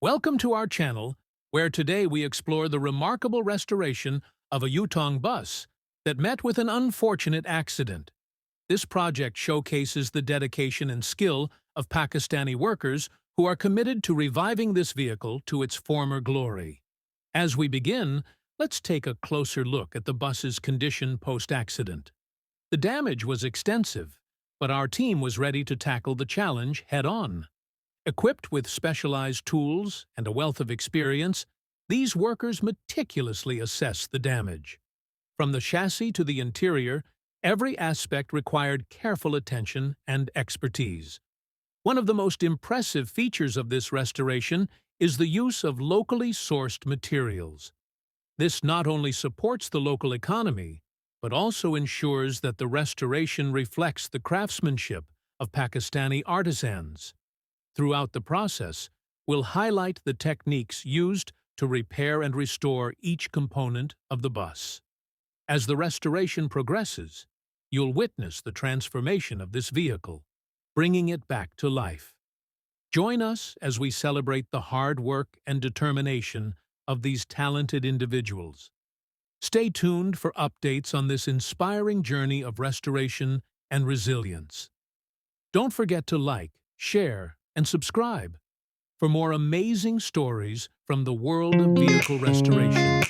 Welcome to our channel, where today we explore the remarkable restoration of a Yutong bus that met with an unfortunate accident. This project showcases the dedication and skill of Pakistani workers who are committed to reviving this vehicle to its former glory. As we begin, let's take a closer look at the bus's condition post-accident. The damage was extensive, but our team was ready to tackle the challenge head-on. Equipped with specialized tools and a wealth of experience, these workers meticulously assessed the damage. From the chassis to the interior, every aspect required careful attention and expertise. One of the most impressive features of this restoration is the use of locally sourced materials. This not only supports the local economy, but also ensures that the restoration reflects the craftsmanship of Pakistani artisans. Throughout the process, we'll highlight the techniques used to repair and restore each component of the bus. As the restoration progresses, you'll witness the transformation of this vehicle, bringing it back to life. Join us as we celebrate the hard work and determination of these talented individuals. Stay tuned for updates on this inspiring journey of restoration and resilience. Don't forget to like, share, and subscribe for more amazing stories from the world of vehicle restoration.